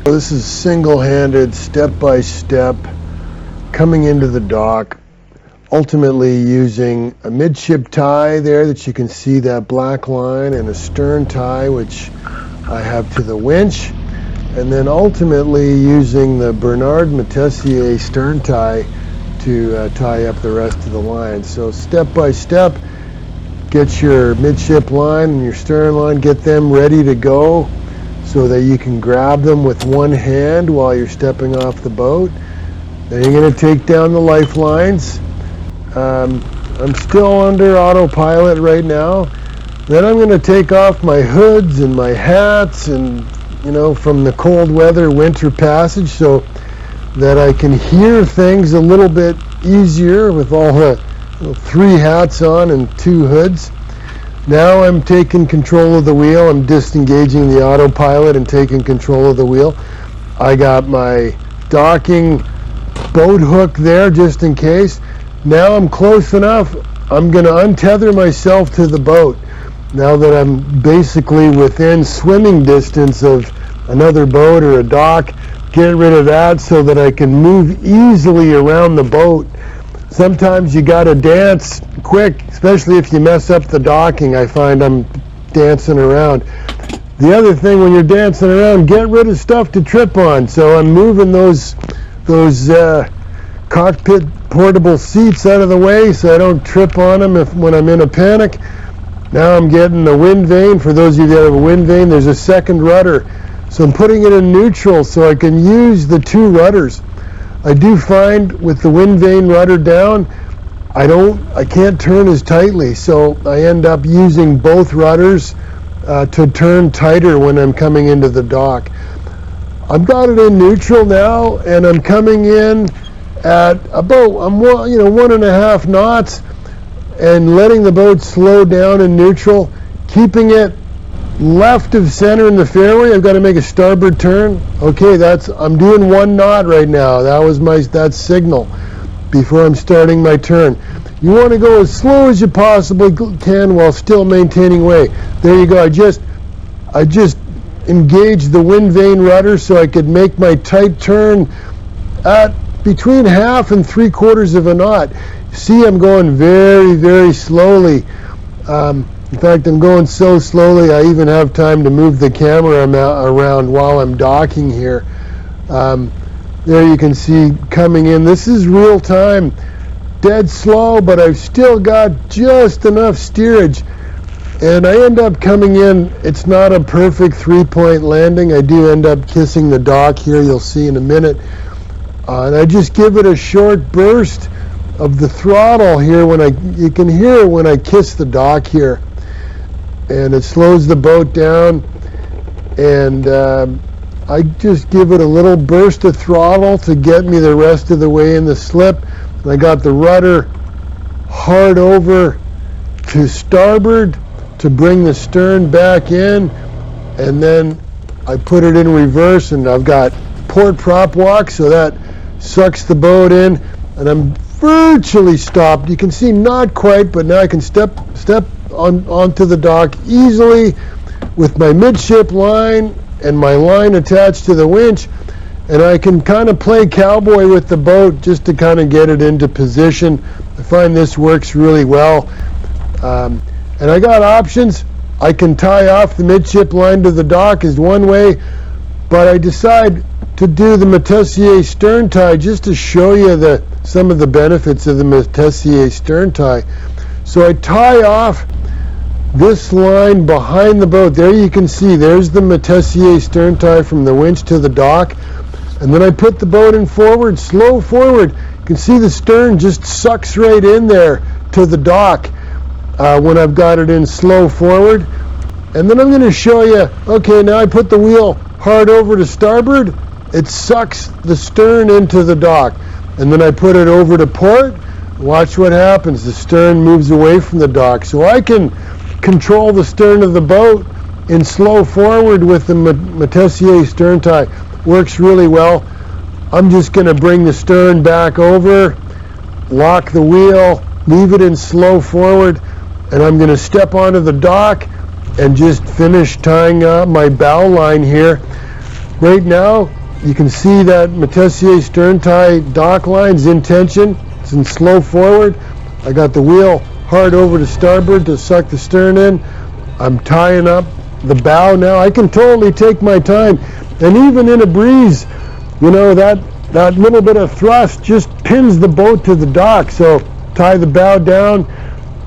This is single-handed, step-by-step, coming into the dock, ultimately using a midship tie there that you can see that black line, and a stern tie which I have to the winch, and then ultimately using the Moitessier Stern Tie to tie up the rest of the line. So step-by-step, get your midship line and your stern line, get them ready to go, so that you can grab them with one hand while you're stepping off the boat. Then you're going to take down the lifelines. I'm still under autopilot right now. Then I'm going to take off my hoods and my hats and, from the cold weather winter passage, so that I can hear things a little bit easier with all the 3 hats on and 2 hoods. Now I'm taking control of the wheel. I'm disengaging the autopilot and taking control of the wheel. I got my docking boat hook there just in case. Now I'm close enough. I'm going to untether myself to the boat. Now that I'm basically within swimming distance of another boat or a dock, get rid of that so that I can move easily around the boat. Sometimes you got to dance quick, especially if you mess up the docking. I find I'm dancing around. The other thing, when you're dancing around, get rid of stuff to trip on. So I'm moving those cockpit portable seats out of the way so I don't trip on them when I'm in a panic. Now I'm getting the wind vane. For those of you that have a wind vane, there's a second rudder. So I'm putting it in neutral so I can use the 2 rudders. I do find with the wind vane rudder down, I can't turn as tightly, so I end up using both rudders to turn tighter when I'm coming into the dock. I've got it in neutral now, and I'm coming in at about 1.5 knots, and letting the boat slow down in neutral, keeping it left of center in the fairway. I've got to make a starboard turn. Okay, I'm doing 1 knot right now. That's signal before I'm starting my turn. You want to go as slow as you possibly can while still maintaining way. There you go. I just engaged the wind vane rudder so I could make my tight turn at between 1/2 and 3/4 of a knot. See, I'm going very, very slowly. In fact, I'm going so slowly I even have time to move the camera around while I'm docking here. There you can see coming in. This is real time, dead slow, but I've still got just enough steerage. And I end up coming in. It's not a perfect 3-point landing. I do end up kissing the dock here. You'll see in a minute. And I just give it a short burst of the throttle here. You can hear it when I kiss the dock here. And it slows the boat down, and I just give it a little burst of throttle to get me the rest of the way in the slip. And I got the rudder hard over to starboard to bring the stern back in, and then I put it in reverse, and I've got port prop walk, so that sucks the boat in, and I'm virtually stopped. You can see not quite, but now I can step onto the dock easily with my midship line and my line attached to the winch, and I can kind of play cowboy with the boat just to kind of get it into position. I find this works really well, and I got options. I can tie off the midship line to the dock is one way, but I decide to do the Moitessier Stern Tie just to show you some of the benefits of the Moitessier Stern Tie. So I tie off this line behind the boat. There you can see, there's the Moitessier Stern Tie from the winch to the dock. And then I put the boat in forward, slow forward. You can see the stern just sucks right in there to the dock when I've got it in slow forward. And then I'm going to show you, okay, now I put the wheel hard over to starboard. It sucks the stern into the dock. And then I put it over to port. Watch what happens. The stern moves away from the dock. So I can control the stern of the boat in slow forward with the Moitessier Stern Tie. Works really well. I'm just going to bring the stern back over, lock the wheel, leave it in slow forward, and I'm going to step onto the dock and just finish tying up my bow line here. Right now, you can see that Moitessier Stern Tie dock line's in tension. It's in slow forward. I got the wheel hard over to starboard to suck the stern in. I'm tying up the bow now. I can totally take my time. And even in a breeze, you know, that little bit of thrust just pins the boat to the dock. So tie the bow down,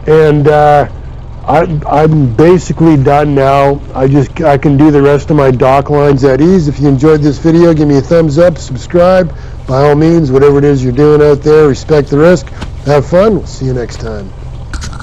and I'm basically done now. I can do the rest of my dock lines at ease. If you enjoyed this video, give me a thumbs up, subscribe. By all means, whatever it is you're doing out there, respect the risk. Have fun. We'll see you next time.